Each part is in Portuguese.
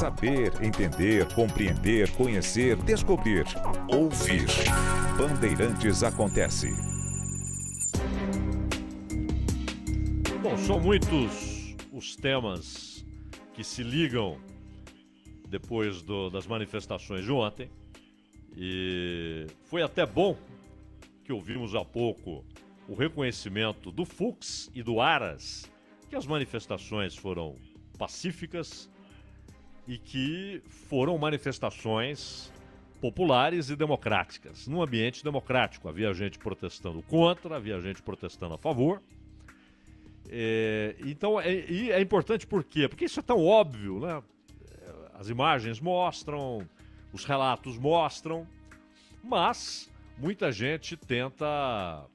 Saber, entender, compreender, conhecer, descobrir. Ouvir. Bandeirantes Acontece. Bom, são muitos os temas que se ligam depois das manifestações de ontem. E foi até bom que ouvimos há pouco o reconhecimento do Fux e do Aras, que as manifestações foram pacíficas e que foram manifestações populares e democráticas, num ambiente democrático. Havia gente protestando contra, havia gente protestando a favor. Então, é importante por quê? Porque isso é tão óbvio, né? As imagens mostram, os relatos mostram, mas muita gente tenta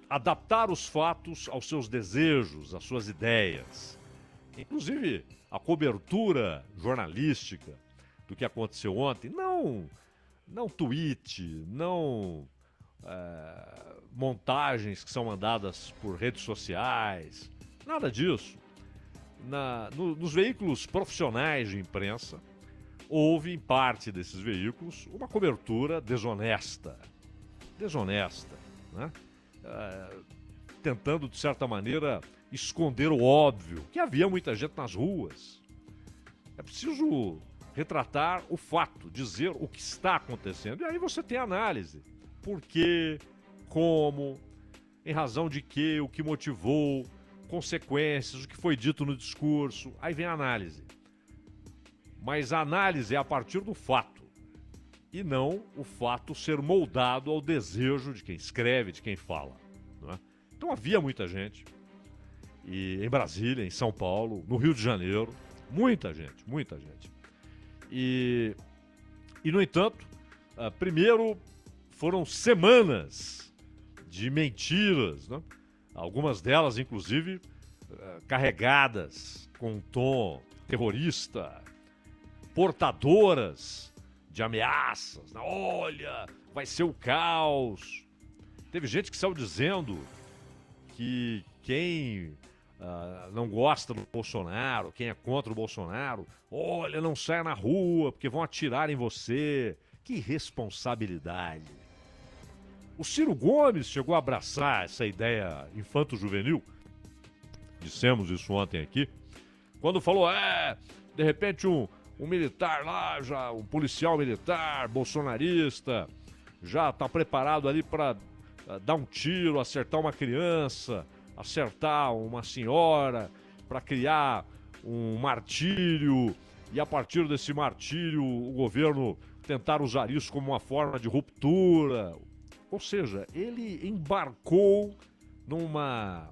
adaptar os fatos aos seus desejos, às suas ideias. Inclusive, a cobertura jornalística do que aconteceu ontem, não tweet, não montagens que são mandadas por redes sociais, nada disso. Nos veículos profissionais de imprensa, houve em parte desses veículos uma cobertura desonesta, né? Tentando, de certa maneira, esconder o óbvio, que havia muita gente nas ruas. É preciso retratar o fato, dizer o que está acontecendo. E aí você tem análise. Por quê? Como? Em razão de quê? O que motivou? Consequências? O que foi dito no discurso? Aí vem a análise. Mas a análise é a partir do fato. E não o fato ser moldado ao desejo de quem escreve, de quem fala. Não é? Então havia muita gente. E em Brasília, em São Paulo, no Rio de Janeiro, muita gente. E no entanto, primeiro foram semanas de mentiras, né? Algumas delas, inclusive, carregadas com um tom terrorista, portadoras de ameaças. Olha, vai ser o caos. Teve gente que saiu dizendo que quem não gosta do Bolsonaro, quem é contra o Bolsonaro, olha, não saia na rua porque vão atirar em você. Que irresponsabilidade. O Ciro Gomes chegou a abraçar essa ideia infanto-juvenil, dissemos isso ontem aqui, quando falou, de repente um militar lá, já um policial militar, bolsonarista, já está preparado ali para dar um tiro, acertar uma criança, acertar uma senhora, para criar um martírio, e a partir desse martírio o governo tentar usar isso como uma forma de ruptura. Ou seja, ele embarcou numa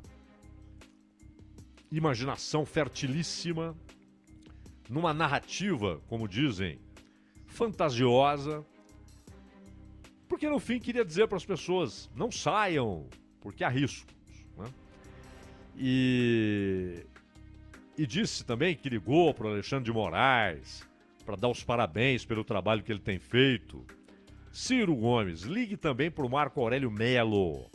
imaginação fertilíssima, numa narrativa, como dizem, fantasiosa, porque no fim queria dizer para as pessoas, não saiam, porque há riscos, né? E disse também que ligou para o Alexandre de Moraes para dar os parabéns pelo trabalho que ele tem feito. Ciro Gomes, ligue também para o Marco Aurélio Melo.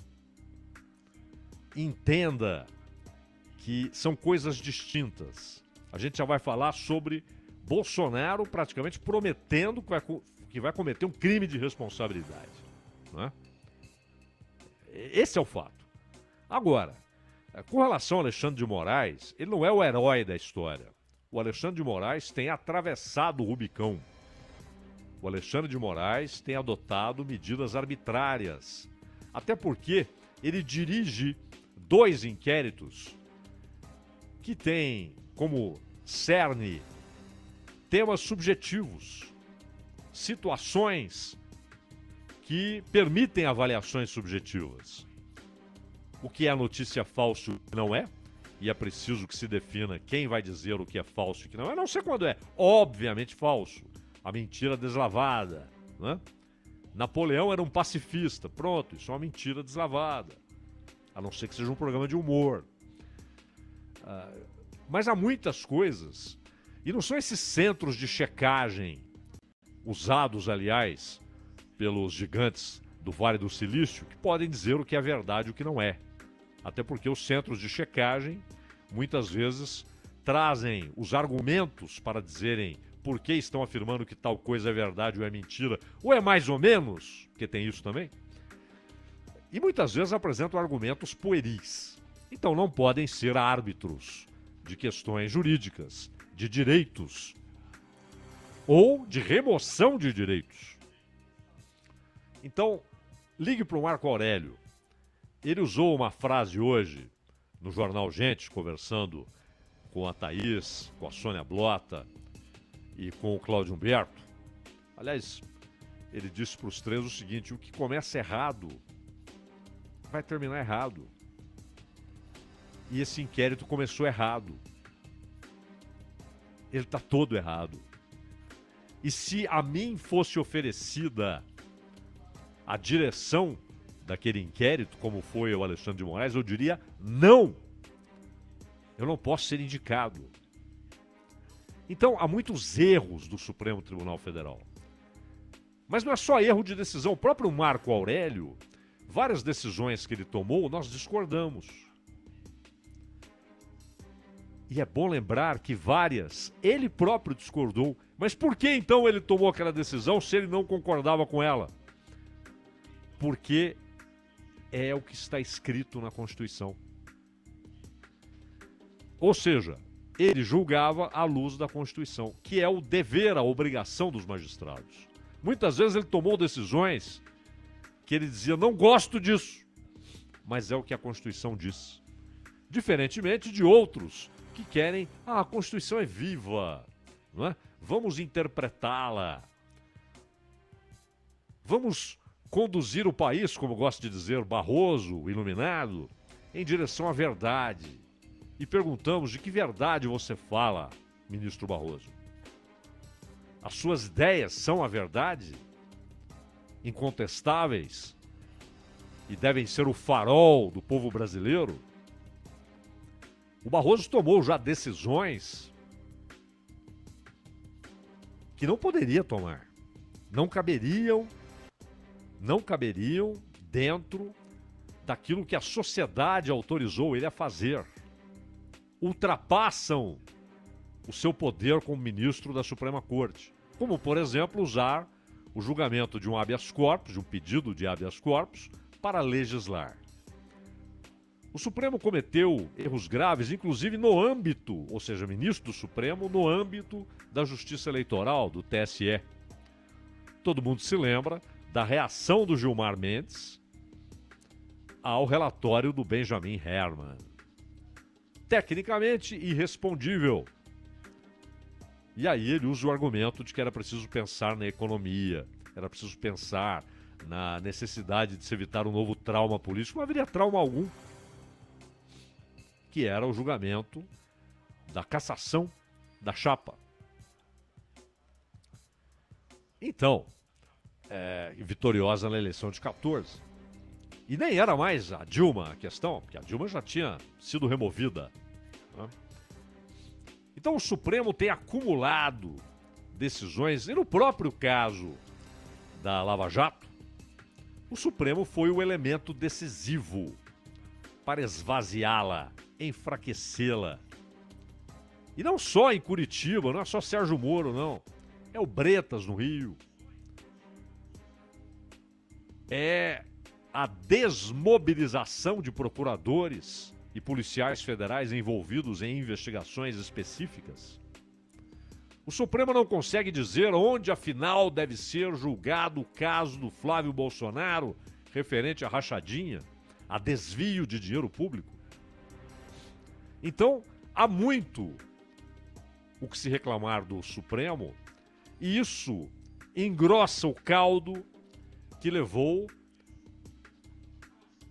Entenda que são coisas distintas. A gente já vai falar sobre Bolsonaro praticamente prometendo que vai cometer um crime de responsabilidade. Não é? Esse é o fato. Agora, com relação ao Alexandre de Moraes, ele não é o herói da história. O Alexandre de Moraes tem atravessado o Rubicão. O Alexandre de Moraes tem adotado medidas arbitrárias. Até porque ele dirige 2 inquéritos que têm como cerne temas subjetivos, situações que permitem avaliações subjetivas. O que é notícia falsa e o que não é, e é preciso que se defina quem vai dizer o que é falso e o que não é. Não sei quando é, obviamente falso. A mentira deslavada, né? Napoleão era um pacifista, pronto, isso é uma mentira deslavada. A não ser que seja um programa de humor. Mas há muitas coisas, e não são esses centros de checagem, usados, aliás, pelos gigantes do Vale do Silício, que podem dizer o que é verdade e o que não é. Até porque os centros de checagem, muitas vezes, trazem os argumentos para dizerem por que estão afirmando que tal coisa é verdade ou é mentira, ou é mais ou menos, porque tem isso também. E muitas vezes apresentam argumentos pueris. Então não podem ser árbitros de questões jurídicas, de direitos ou de remoção de direitos. Então, ligue para o Marco Aurélio. Ele usou uma frase hoje no jornal Gente, conversando com a Thaís, com a Sônia Blota e com o Cláudio Humberto. Aliás, ele disse para os três o seguinte: o que começa errado vai terminar errado. E esse inquérito começou errado. Ele está todo errado. E se a mim fosse oferecida a direção daquele inquérito, como foi o Alexandre de Moraes, eu diria não. Eu não posso ser indicado. Então, há muitos erros do Supremo Tribunal Federal. Mas não é só erro de decisão. O próprio Marco Aurélio, várias decisões que ele tomou, nós discordamos. E é bom lembrar que várias ele próprio discordou. Mas por que então ele tomou aquela decisão se ele não concordava com ela? Porque é o que está escrito na Constituição. Ou seja, ele julgava à luz da Constituição, que é o dever, a obrigação dos magistrados. Muitas vezes ele tomou decisões que ele dizia, não gosto disso, mas é o que a Constituição diz. Diferentemente de outros que querem, a Constituição é viva, não é? Vamos interpretá-la. Vamos conduzir o país, como gosta de dizer Barroso, o iluminado, em direção à verdade. E perguntamos, de que verdade você fala, ministro Barroso? As suas ideias são a verdade? Incontestáveis? E devem ser o farol do povo brasileiro? O Barroso tomou já decisões que não poderia tomar. Não caberiam dentro daquilo que a sociedade autorizou ele a fazer. Ultrapassam o seu poder como ministro da Suprema Corte. Como, por exemplo, usar o julgamento de um habeas corpus, de um pedido de habeas corpus, para legislar. O Supremo cometeu erros graves, inclusive no âmbito, ou seja, ministro do Supremo, no âmbito da Justiça Eleitoral, do TSE. Todo mundo se lembra da reação do Gilmar Mendes ao relatório do Benjamin Herrmann. Tecnicamente irrespondível. E aí ele usa o argumento de que era preciso pensar na economia, era preciso pensar na necessidade de se evitar um novo trauma político. Não haveria trauma algum, que era o julgamento da cassação da chapa. Então, vitoriosa na eleição de 14. E nem era mais a Dilma a questão, porque a Dilma já tinha sido removida, né? Então o Supremo tem acumulado decisões, e no próprio caso da Lava Jato, o Supremo foi o elemento decisivo para esvaziá-la, enfraquecê-la. E não só em Curitiba, não é só Sérgio Moro, não. É o Bretas no Rio. É a desmobilização de procuradores e policiais federais envolvidos em investigações específicas. O Supremo não consegue dizer onde, afinal, deve ser julgado o caso do Flávio Bolsonaro referente à rachadinha, a desvio de dinheiro público. Então, há muito o que se reclamar do Supremo, e isso engrossa o caldo que levou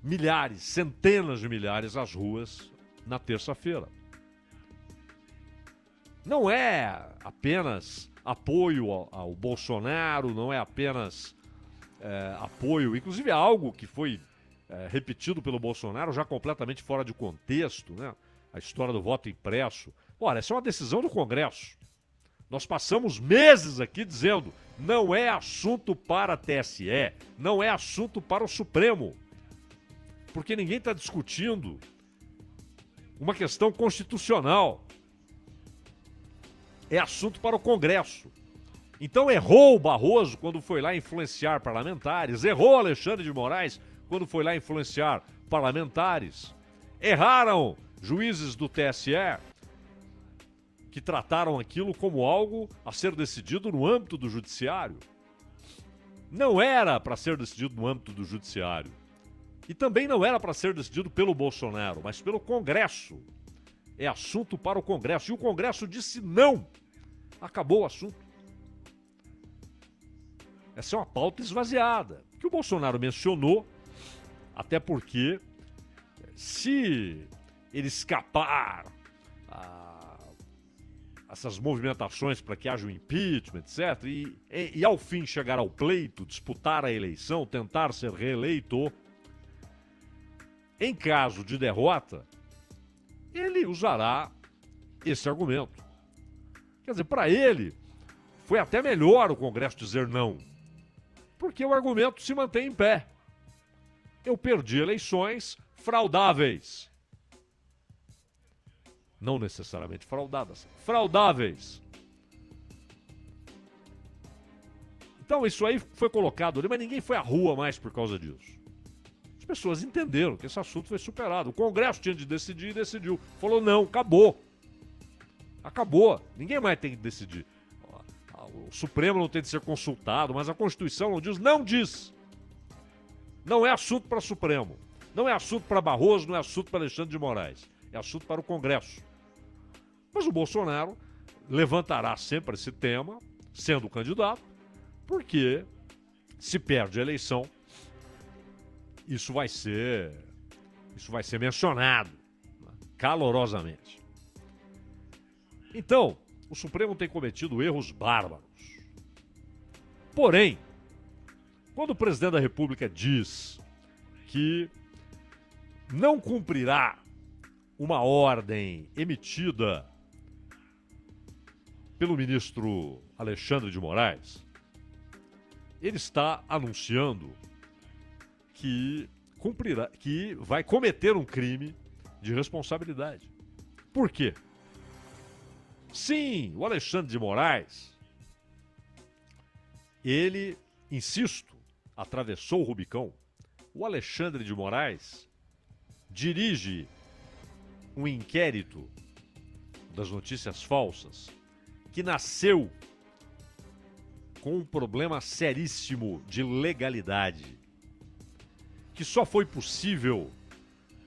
milhares, centenas de milhares às ruas na terça-feira. Não é apenas apoio ao Bolsonaro, não é apenas apoio, inclusive é algo que foi repetido pelo Bolsonaro já completamente fora de contexto, né? A história do voto impresso. Ora, essa é uma decisão do Congresso. Nós passamos meses aqui dizendo, não é assunto para a TSE, não é assunto para o Supremo. Porque ninguém está discutindo uma questão constitucional. é assunto para o Congresso. Então errou o Barroso quando foi lá influenciar parlamentares, errou Alexandre de Moraes quando foi lá influenciar parlamentares, erraram juízes do TSE que trataram aquilo como algo a ser decidido no âmbito do judiciário. Não era para ser decidido no âmbito do judiciário. E também não era para ser decidido pelo Bolsonaro, mas pelo Congresso. É assunto para o Congresso. E o Congresso disse não. Acabou o assunto. Essa é uma pauta esvaziada, que o Bolsonaro mencionou, até porque se ele escapar essas movimentações para que haja um impeachment, etc., e ao fim chegar ao pleito, disputar a eleição, tentar ser reeleito, em caso de derrota, ele usará esse argumento. Quer dizer, para ele, foi até melhor o Congresso dizer não, porque o argumento se mantém em pé. Eu perdi eleições fraudáveis. Não necessariamente fraudadas, fraudáveis. Então isso aí foi colocado ali, mas ninguém foi à rua mais por causa disso. As pessoas entenderam que esse assunto foi superado. O Congresso tinha de decidir e decidiu. Falou não, acabou. Acabou. Ninguém mais tem que decidir. O Supremo não tem de ser consultado, mas a Constituição não diz. Não diz. Não é assunto para Supremo. Não é assunto para Barroso, não é assunto para Alexandre de Moraes. É assunto para o Congresso. Mas o Bolsonaro levantará sempre esse tema, sendo candidato, porque se perde a eleição, isso vai ser mencionado, né, calorosamente. Então, o Supremo tem cometido erros bárbaros. Porém, quando o presidente da República diz que não cumprirá uma ordem emitida pelo ministro Alexandre de Moraes, ele está anunciando que cumprirá, que vai cometer um crime de responsabilidade. Por quê? Sim, o Alexandre de Moraes, ele, insisto, atravessou o Rubicão. O Alexandre de Moraes dirige um inquérito das notícias falsas que nasceu com um problema seríssimo de legalidade, que só foi possível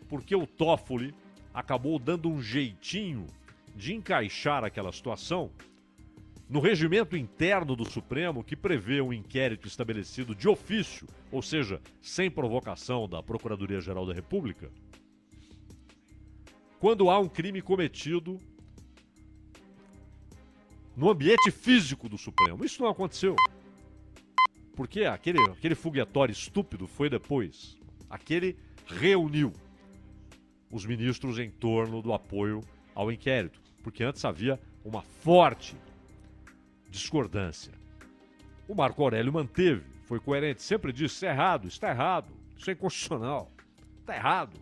porque o Toffoli acabou dando um jeitinho de encaixar aquela situação no regimento interno do Supremo, que prevê um inquérito estabelecido de ofício, ou seja, sem provocação da Procuradoria-Geral da República, quando há um crime cometido no ambiente físico do Supremo. Isso não aconteceu. Porque aquele foguetório estúpido foi depois. Aquele reuniu os ministros em torno do apoio ao inquérito. Porque antes havia uma forte discordância. O Marco Aurélio manteve, foi coerente, sempre disse, isso é errado, está errado, isso é inconstitucional, está errado.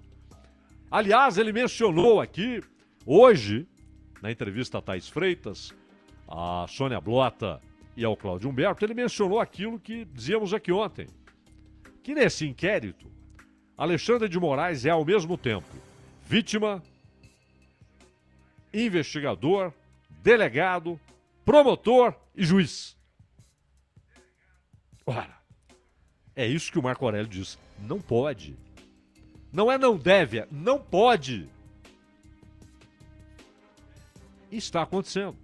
Aliás, ele mencionou aqui, hoje, na entrevista a Thaís Freitas, a Sônia Blota e ao Cláudio Humberto, ele mencionou aquilo que dizíamos aqui ontem, que nesse inquérito, Alexandre de Moraes é ao mesmo tempo vítima, investigador, delegado, promotor e juiz. Ora, é isso que o Marco Aurélio diz. Não pode. Não é não deve, é não pode. E está acontecendo.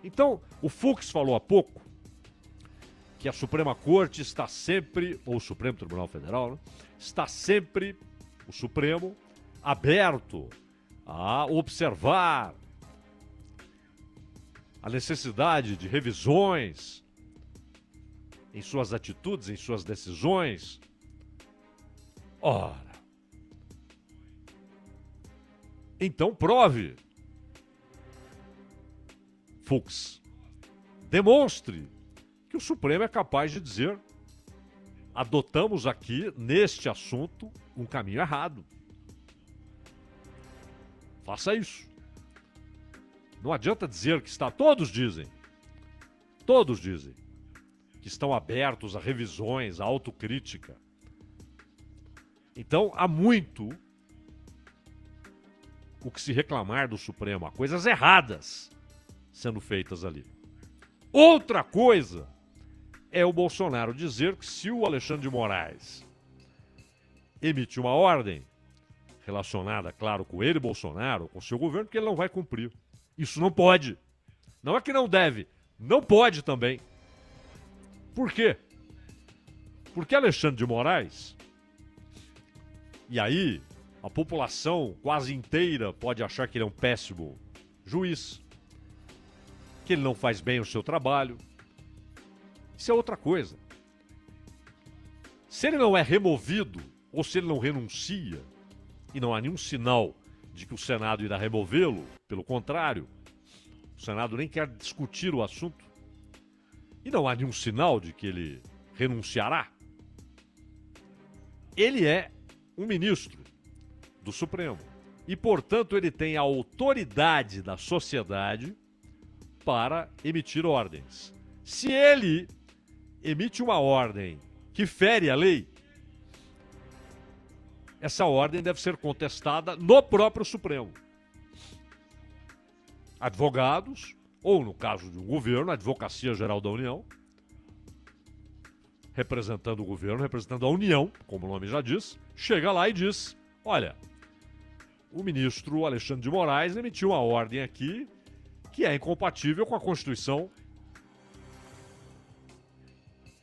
Então, o Fux falou há pouco que a Suprema Corte está sempre, ou o Supremo Tribunal Federal, né, está sempre, o Supremo, aberto a observar a necessidade de revisões em suas atitudes, em suas decisões. Ora, então prove, Fux, demonstre que o Supremo é capaz de dizer: adotamos aqui, neste assunto, um caminho errado. Faça isso. Não adianta dizer que está... Todos dizem que estão abertos a revisões, a autocrítica. Então, há muito o que se reclamar do Supremo. Há coisas erradas sendo feitas ali. Outra coisa é o Bolsonaro dizer que se o Alexandre de Moraes emitir uma ordem relacionada, claro, com ele, Bolsonaro, com o seu governo, que ele não vai cumprir. Isso não pode. Não é que não deve, não pode também. Por quê? Porque Alexandre de Moraes, e aí a população quase inteira pode achar que ele é um péssimo juiz, que ele não faz bem o seu trabalho. Isso é outra coisa. Se ele não é removido, ou se ele não renuncia, e não há nenhum sinal de que o Senado irá removê-lo, pelo contrário, o Senado nem quer discutir o assunto, e não há nenhum sinal de que ele renunciará, ele é um ministro do Supremo. E, portanto, ele tem a autoridade da sociedade para emitir ordens. Se ele emite uma ordem que fere a lei, essa ordem deve ser contestada no próprio Supremo. Advogados, ou no caso de um governo, a Advocacia Geral da União, representando o governo, representando a União, como o nome já diz, chega lá e diz: olha, o ministro Alexandre de Moraes emitiu uma ordem aqui que é incompatível com a Constituição.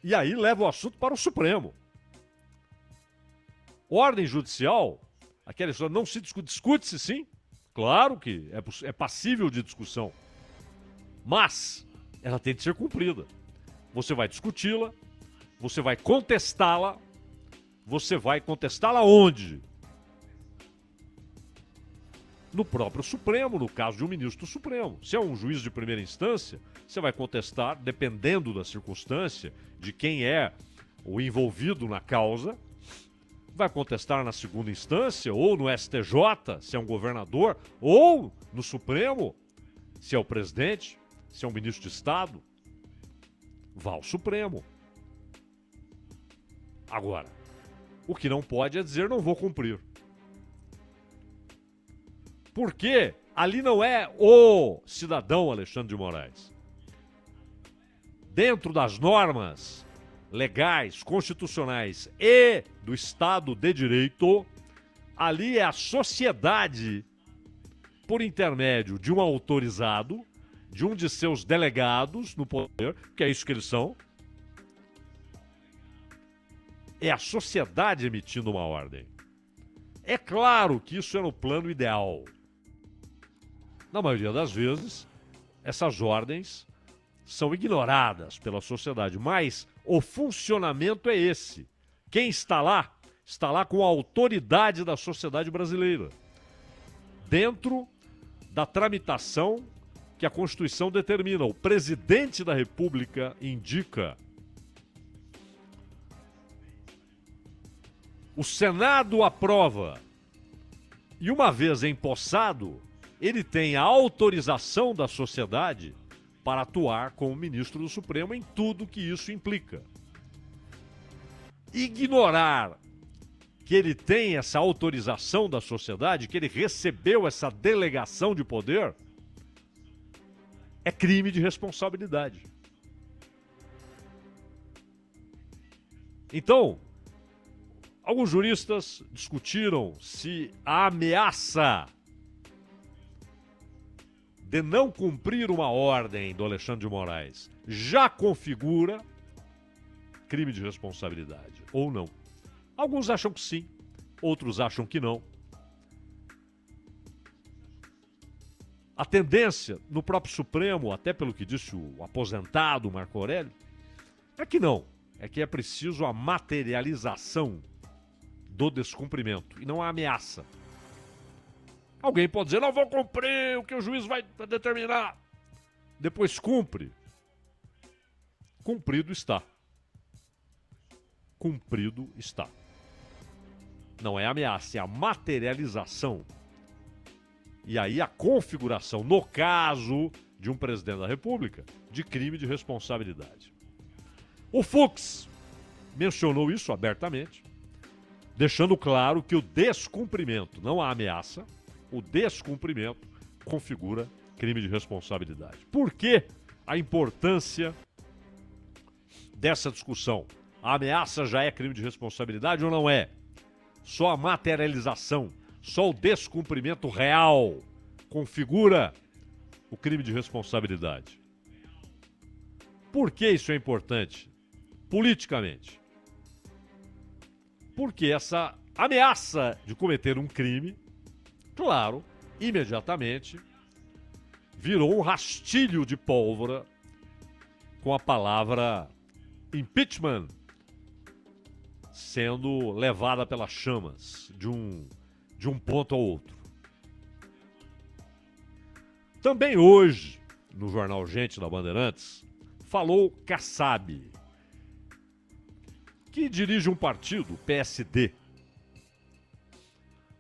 E aí leva o assunto para o Supremo. Ordem judicial, aquela história não se discute, discute-se sim, claro que é passível de discussão, mas ela tem de ser cumprida. Você vai discuti-la, você vai contestá-la onde? No próprio Supremo, no caso de um ministro do Supremo. Se é um juiz de primeira instância, você vai contestar, dependendo da circunstância, de quem é o envolvido na causa, vai contestar na segunda instância, ou no STJ, se é um governador, ou no Supremo, se é o presidente, se é um ministro de Estado. Vá ao Supremo. Agora, o que não pode é dizer não vou cumprir. Porque ali não é o cidadão Alexandre de Moraes. Dentro das normas legais, constitucionais e do Estado de Direito, ali é a sociedade, por intermédio de um autorizado, de um de seus delegados no poder, que é isso que eles são. É a sociedade emitindo uma ordem. É claro que isso é no plano ideal. Na maioria das vezes, essas ordens são ignoradas pela sociedade, mas o funcionamento é esse. Quem está lá com a autoridade da sociedade brasileira, dentro da tramitação que a Constituição determina. O presidente da República indica. O Senado aprova. E uma vez empossado, ele tem a autorização da sociedade para atuar como ministro do Supremo em tudo que isso implica. Ignorar que ele tem essa autorização da sociedade, que ele recebeu essa delegação de poder, é crime de responsabilidade. Então, alguns juristas discutiram se a ameaça de não cumprir uma ordem do Alexandre de Moraes já configura crime de responsabilidade, ou não. Alguns acham que sim, outros acham que não. A tendência no próprio Supremo, até pelo que disse o aposentado Marco Aurélio, é que não. É que é preciso a materialização do descumprimento e não a ameaça. Alguém pode dizer, não vou cumprir o que o juiz vai determinar. Depois cumpre. Cumprido está. Cumprido está. Não é ameaça, é a materialização. E aí a configuração, no caso de um presidente da República, de crime de responsabilidade. O Fux mencionou isso abertamente, deixando claro que o descumprimento, não a ameaça, o descumprimento configura crime de responsabilidade. Por que a importância dessa discussão? A ameaça já é crime de responsabilidade ou não é? Só a materialização, só o descumprimento real configura o crime de responsabilidade. Por que isso é importante? Politicamente. Porque essa ameaça de cometer um crime, claro, imediatamente virou um rastilho de pólvora com a palavra impeachment sendo levada pelas chamas de um ponto ao outro. Também hoje, no jornal Gente da Bandeirantes, falou Kassab, que dirige um partido, o PSD.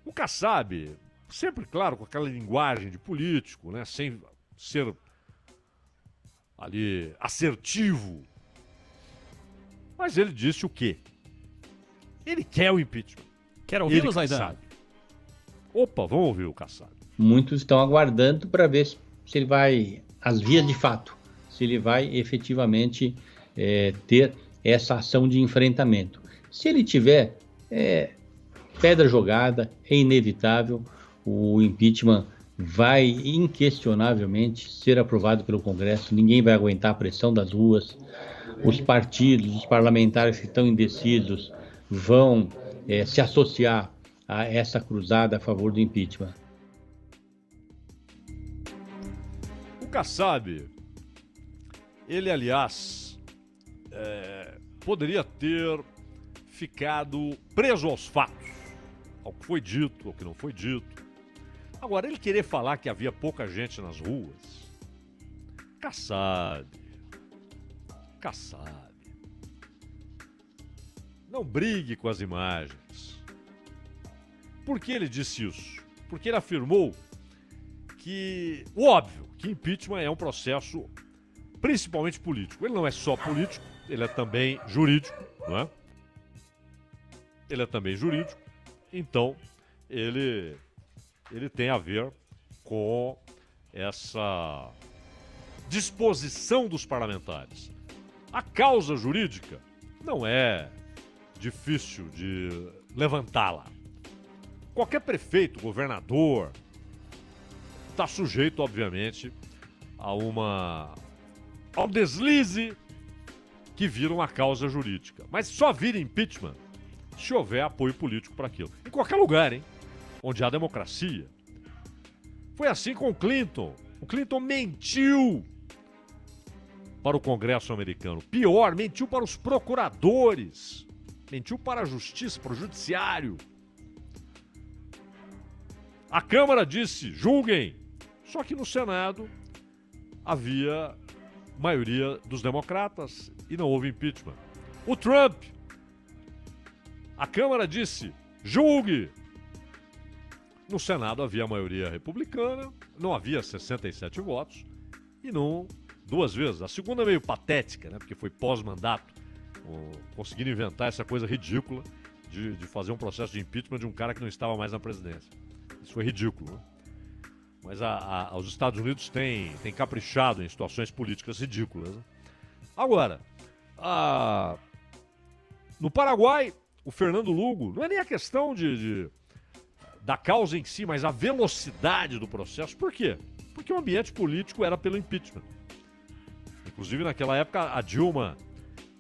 O Kassab, sempre, claro, com aquela linguagem de político, né, sem ser ali assertivo, mas ele disse o quê? Ele quer o impeachment. Quer ouvi-lo, Zaidan? Opa, vamos ouvir o Kassab. Muitos estão aguardando para ver se ele vai, as vias de fato, se ele vai efetivamente ter essa ação de enfrentamento. Se ele tiver pedra jogada, é inevitável, o impeachment vai inquestionavelmente ser aprovado pelo Congresso, ninguém vai aguentar a pressão das ruas, os partidos, os parlamentares que estão indecisos vão se associar a essa cruzada a favor do impeachment. O Kassab, ele, aliás, poderia ter ficado preso aos fatos, ao que foi dito, ao que não foi dito. Agora, ele querer falar que havia pouca gente nas ruas, Kassab, não brigue com as imagens. Por que ele disse isso? Porque ele afirmou que, óbvio, que impeachment é um processo principalmente político. Ele não é só político, ele é também jurídico, não é? Ele é também jurídico, então ele tem a ver com essa disposição dos parlamentares. A causa jurídica não é difícil de levantá-la. Qualquer prefeito, governador, está sujeito, obviamente, ao deslize que vira uma causa jurídica. Mas só vira impeachment se houver apoio político para aquilo. Em qualquer lugar, hein? Onde há democracia. Foi assim com o Clinton. O Clinton mentiu para o Congresso americano. Pior, mentiu para os procuradores. Mentiu para a justiça, para o judiciário. A Câmara disse, julguem. Só que no Senado havia maioria dos democratas e não houve impeachment. O Trump, a Câmara disse, julgue. No Senado havia maioria republicana, não havia 67 votos e não duas vezes. A segunda meio patética, né? Porque foi pós-mandato. Conseguiram inventar essa coisa ridícula de fazer um processo de impeachment de um cara que não estava mais na presidência. Isso foi ridículo, né? Mas os Estados Unidos têm caprichado em situações políticas ridículas, né? Agora, no Paraguai, o Fernando Lugo, não é nem a questão da causa em si, mas a velocidade do processo. Por quê? Porque o ambiente político era pelo impeachment. Inclusive, naquela época, a Dilma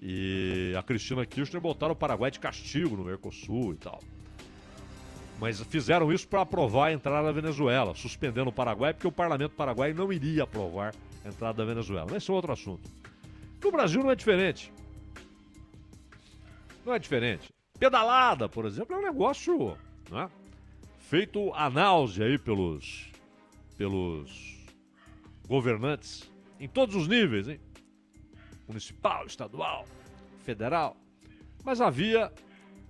e a Cristina Kirchner botaram o Paraguai de castigo no Mercosul e tal. Mas fizeram isso para aprovar a entrada da Venezuela, suspendendo o Paraguai, porque o parlamento paraguaio não iria aprovar a entrada da Venezuela. Mas esse é outro assunto. No Brasil não é diferente. Não é diferente. Pedalada, por exemplo, é um negócio, né, feito à náusea aí pelos governantes em todos os níveis, hein? Municipal, estadual, federal. Mas havia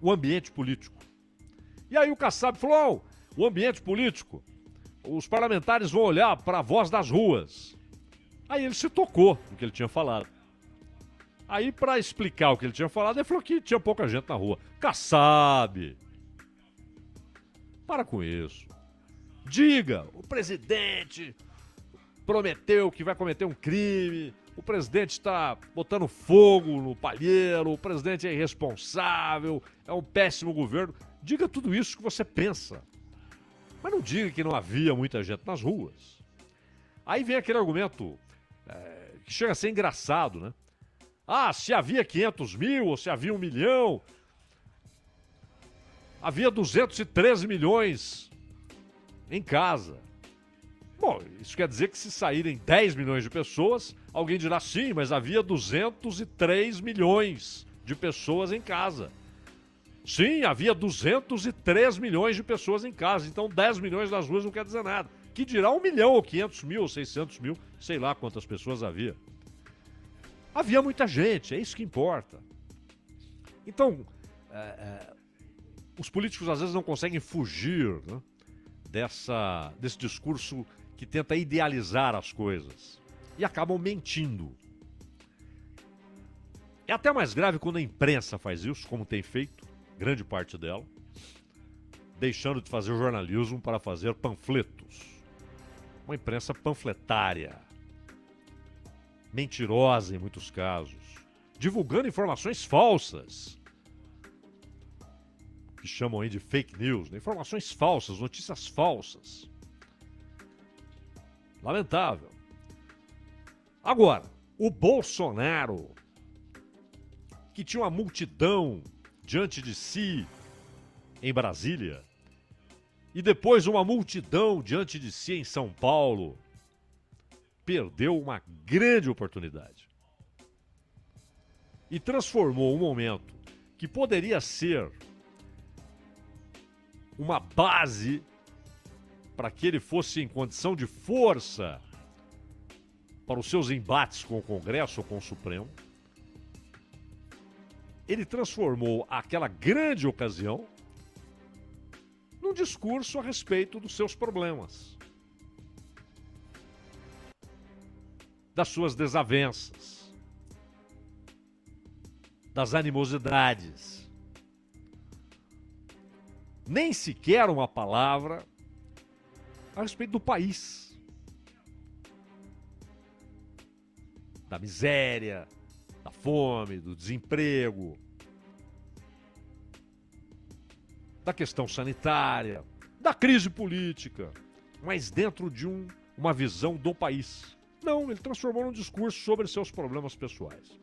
o ambiente político. E aí o Kassab falou, o ambiente político, os parlamentares vão olhar para a voz das ruas. Aí ele se tocou no que ele tinha falado. Aí, para explicar o que ele tinha falado, ele falou que tinha pouca gente na rua. Kassab! Para com isso. Diga, o presidente prometeu que vai cometer um crime, o presidente está botando fogo no palheiro, o presidente é irresponsável, é um péssimo governo. Diga tudo isso que você pensa. Mas não diga que não havia muita gente nas ruas. Aí vem aquele argumento que chega a ser engraçado, né? Ah, se havia 500 mil ou se havia 1 milhão, havia 213 milhões em casa. Bom, isso quer dizer que se saírem 10 milhões de pessoas, alguém dirá sim, mas havia 203 milhões de pessoas em casa. Sim, havia 203 milhões de pessoas em casa, então 10 milhões nas ruas não quer dizer nada. Que dirá 1 milhão, ou 500 mil, ou 600 mil, sei lá quantas pessoas havia. Havia muita gente, é isso que importa. Então, os políticos às vezes não conseguem fugir, né, desse discurso que tenta idealizar as coisas e acabam mentindo. É até mais grave quando a imprensa faz isso, como tem feito, grande parte dela, deixando de fazer jornalismo para fazer panfletos. Uma imprensa panfletária, mentirosa em muitos casos, divulgando informações falsas, que chamam aí de fake news, né? Informações falsas, notícias falsas. Lamentável. Agora, o Bolsonaro, que tinha uma multidão diante de si em Brasília, e depois uma multidão diante de si em São Paulo, perdeu uma grande oportunidade. E transformou um momento que poderia ser uma base para que ele fosse em condição de força para os seus embates com o Congresso ou com o Supremo. Ele transformou aquela grande ocasião num discurso a respeito dos seus problemas, das suas desavenças, das animosidades. Nem sequer uma palavra a respeito do país, da miséria, da fome, do desemprego, da questão sanitária, da crise política, mas dentro de uma visão do país. Não, ele transformou num discurso sobre seus problemas pessoais.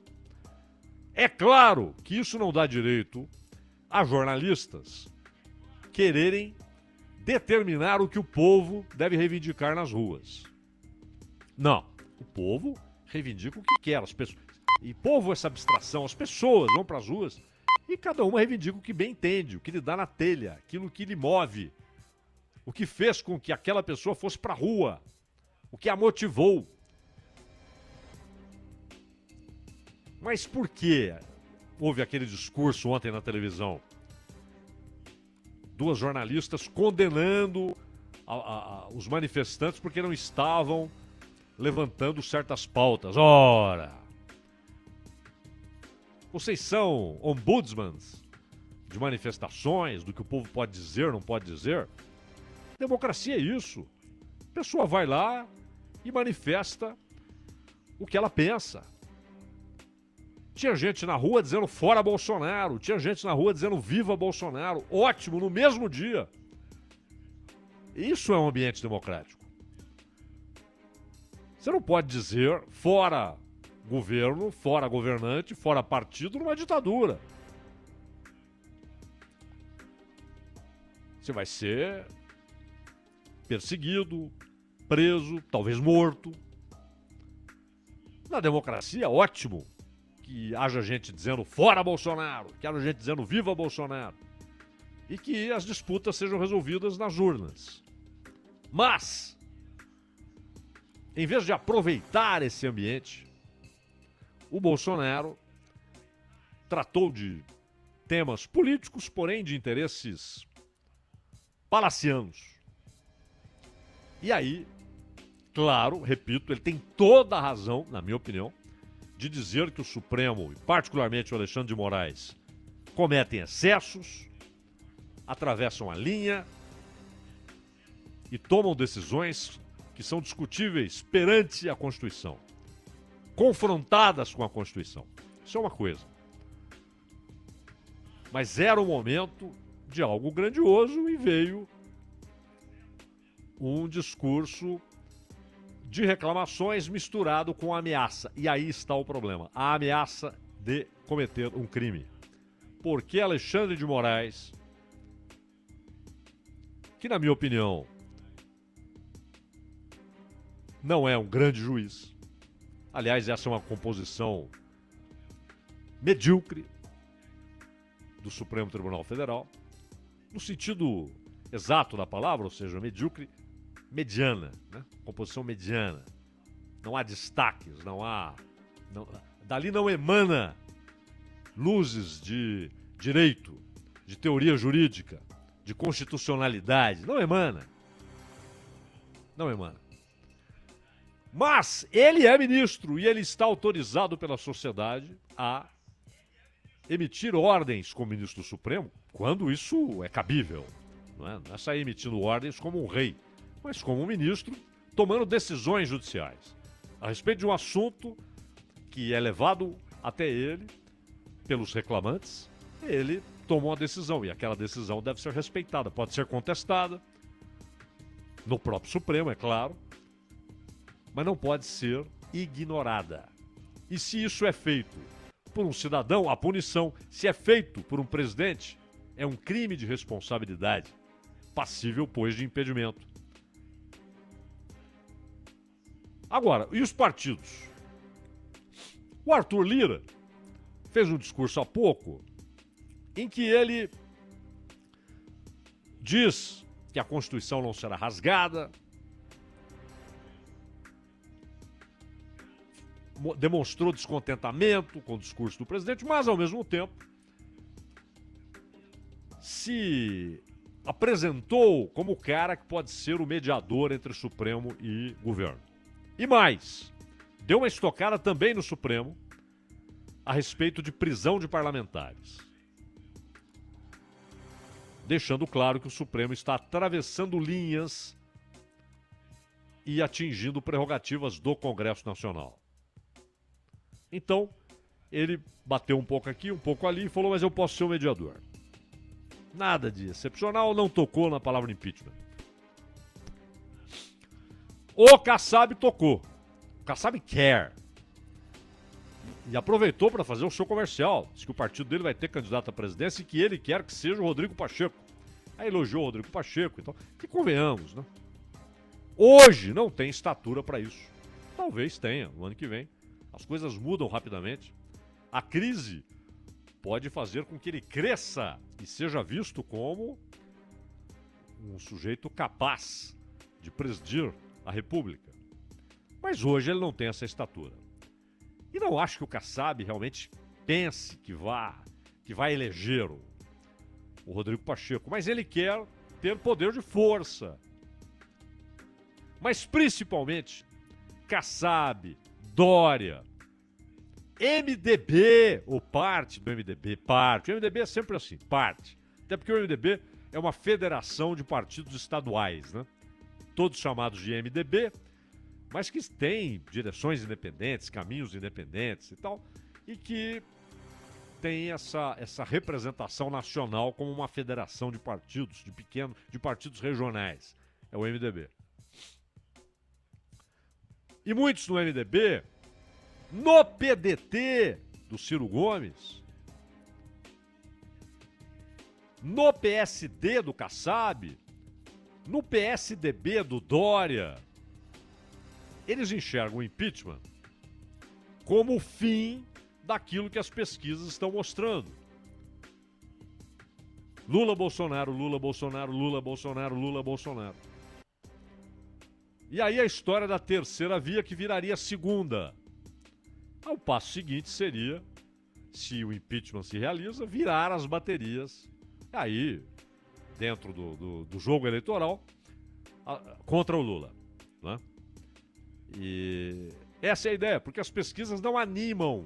É claro que isso não dá direito a jornalistas quererem determinar o que o povo deve reivindicar nas ruas. Não, o povo reivindica o que quer. As pessoas, e povo, essa abstração, as pessoas vão para as ruas e cada uma reivindica o que bem entende, o que lhe dá na telha, aquilo que lhe move, o que fez com que aquela pessoa fosse para a rua, o que a motivou. Mas por que houve aquele discurso ontem na televisão? Duas jornalistas condenando os manifestantes porque não estavam levantando certas pautas. Ora! Vocês são ombudsmans de manifestações, do que o povo pode dizer, não pode dizer? Democracia é isso. A pessoa vai lá e manifesta o que ela pensa. Tinha gente na rua dizendo fora Bolsonaro, tinha gente na rua dizendo viva Bolsonaro. Ótimo, no mesmo dia. Isso é um ambiente democrático. Você não pode dizer fora governo, fora governante, fora partido numa ditadura. Você vai ser perseguido, preso, talvez morto. Na democracia, ótimo que haja gente dizendo fora Bolsonaro, que haja gente dizendo viva Bolsonaro, e que as disputas sejam resolvidas nas urnas. Mas, em vez de aproveitar esse ambiente, o Bolsonaro tratou de temas políticos, porém de interesses palacianos. E aí, claro, repito, ele tem toda a razão, na minha opinião, de dizer que o Supremo, e particularmente o Alexandre de Moraes, cometem excessos, atravessam a linha e tomam decisões que são discutíveis perante a Constituição, confrontadas com a Constituição. Isso é uma coisa. Mas era o momento de algo grandioso e veio um discurso de reclamações misturado com ameaça. E aí está o problema. A ameaça de cometer um crime. Porque Alexandre de Moraes, que na minha opinião não é um grande juiz. Aliás, essa é uma composição medíocre do Supremo Tribunal Federal, no sentido exato da palavra, ou seja, medíocre, mediana, né? Composição mediana. Não há destaques, dali não emana luzes de direito, de teoria jurídica, de constitucionalidade. Não emana. Não emana. Mas ele é ministro e ele está autorizado pela sociedade a emitir ordens como ministro do Supremo, quando isso é cabível. Não é sair emitindo ordens como um rei, mas como um ministro tomando decisões judiciais a respeito de um assunto que é levado até ele pelos reclamantes. Ele tomou uma decisão e aquela decisão deve ser respeitada, pode ser contestada no próprio Supremo, é claro, mas não pode ser ignorada. E se isso é feito por um cidadão, a punição, se é feito por um presidente, é um crime de responsabilidade, passível, pois, de impedimento. Agora, e os partidos? O Arthur Lira fez um discurso há pouco em que ele diz que a Constituição não será rasgada, demonstrou descontentamento com o discurso do presidente, mas, ao mesmo tempo, se apresentou como o cara que pode ser o mediador entre Supremo e governo. E mais, deu uma estocada também no Supremo a respeito de prisão de parlamentares, deixando claro que o Supremo está atravessando linhas e atingindo prerrogativas do Congresso Nacional. Então, ele bateu um pouco aqui, um pouco ali e falou, mas eu posso ser o mediador. Nada de excepcional, não tocou na palavra impeachment. O Kassab tocou. O Kassab quer. E aproveitou para fazer o show comercial. Diz que o partido dele vai ter candidato à presidência e que ele quer que seja o Rodrigo Pacheco. Aí elogiou o Rodrigo Pacheco e tal. Que convenhamos, né? Hoje não tem estatura para isso. Talvez tenha, no ano que vem. As coisas mudam rapidamente. A crise pode fazer com que ele cresça e seja visto como um sujeito capaz de presidir a República. Mas hoje ele não tem essa estatura. E não acho que o Kassab realmente pense que vai eleger o Rodrigo Pacheco. Mas ele quer ter poder de força. Mas principalmente Kassab, Dória, MDB, ou parte do MDB, parte. O MDB é sempre assim, parte. Até porque o MDB é uma federação de partidos estaduais, né? Todos chamados de MDB, mas que têm direções independentes, caminhos independentes e tal, e que tem essa representação nacional como uma federação de partidos, de partidos regionais. É o MDB. E muitos no MDB, no PDT do Ciro Gomes, no PSD do Kassab, no PSDB do Dória, eles enxergam o impeachment como o fim daquilo que as pesquisas estão mostrando. Lula, Bolsonaro, Lula, Bolsonaro, Lula, Bolsonaro, Lula, Bolsonaro. E aí a história da terceira via que viraria a segunda. O passo seguinte seria, se o impeachment se realiza, virar as baterias aí, dentro do jogo eleitoral, contra o Lula. né? E essa é a ideia, porque as pesquisas não animam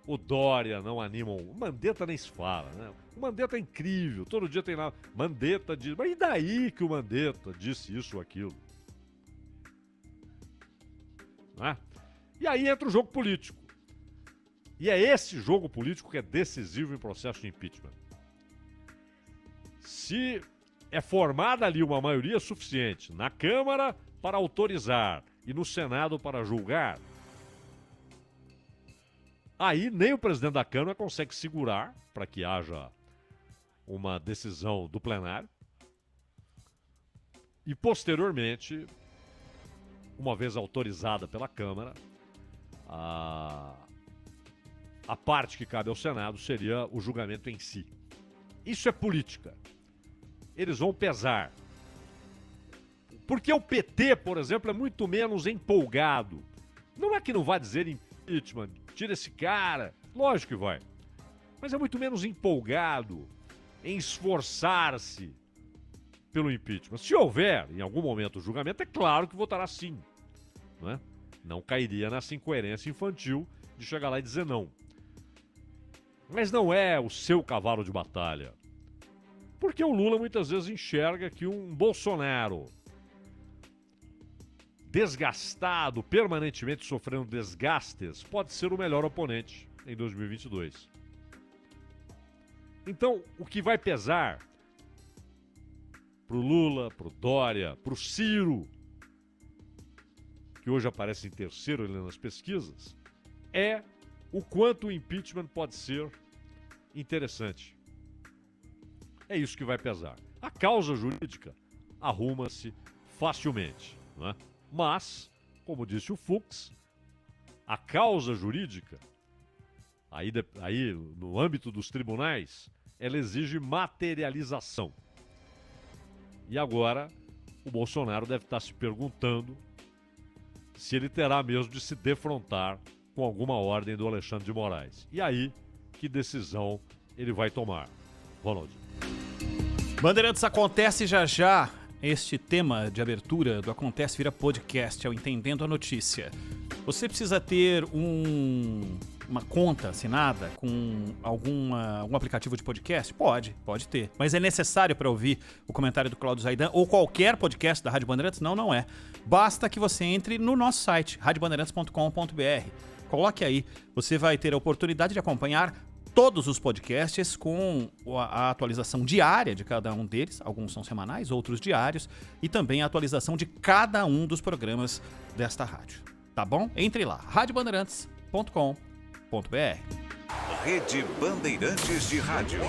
o Dória, não animam. O Mandetta nem se fala, né? O Mandetta é incrível, todo dia tem lá. Mandetta diz. Mas e daí que o Mandetta disse isso ou aquilo? Né? E aí entra o jogo político. E é esse jogo político que é decisivo em processo de impeachment. Se é formada ali uma maioria suficiente na Câmara para autorizar e no Senado para julgar, aí nem o presidente da Câmara consegue segurar para que haja uma decisão do plenário. E posteriormente, uma vez autorizada pela Câmara, a parte que cabe ao Senado seria o julgamento em si. Isso é política. Eles vão pesar. Porque o PT, por exemplo, é muito menos empolgado. Não é que não vai dizer impeachment, tira esse cara. Lógico que vai. Mas é muito menos empolgado em esforçar-se pelo impeachment. Se houver, em algum momento, o julgamento, é claro que votará sim. Não é? Não cairia nessa incoerência infantil de chegar lá e dizer não. Mas não é o seu cavalo de batalha. Porque o Lula muitas vezes enxerga que um Bolsonaro desgastado, permanentemente sofrendo desgastes, pode ser o melhor oponente em 2022. Então, o que vai pesar pro Lula, pro Dória, pro Ciro, que hoje aparece em terceiro ali nas pesquisas, é o quanto o impeachment pode ser interessante. É isso que vai pesar. A causa jurídica arruma-se facilmente, não é? Mas, como disse o Fux, a causa jurídica, aí no âmbito dos tribunais, ela exige materialização. E agora, o Bolsonaro deve estar se perguntando se ele terá mesmo de se defrontar com alguma ordem do Alexandre de Moraes. E aí, que decisão ele vai tomar? Ronald. Bandeirantes, acontece já já. Este tema de abertura do Acontece vira podcast, é o Entendendo a Notícia. Você precisa ter uma conta assinada com algum aplicativo de podcast? Pode ter. Mas é necessário para ouvir o comentário do Cláudio Zaidan ou qualquer podcast da Rádio Bandeirantes? Não é. Basta que você entre no nosso site, radiobandeirantes.com.br. Coloque aí, você vai ter a oportunidade de acompanhar todos os podcasts com a atualização diária de cada um deles. Alguns são semanais, outros diários. E também a atualização de cada um dos programas desta rádio. Tá bom? Entre lá, radiobandeirantes.com.br. Rede Bandeirantes de Rádio.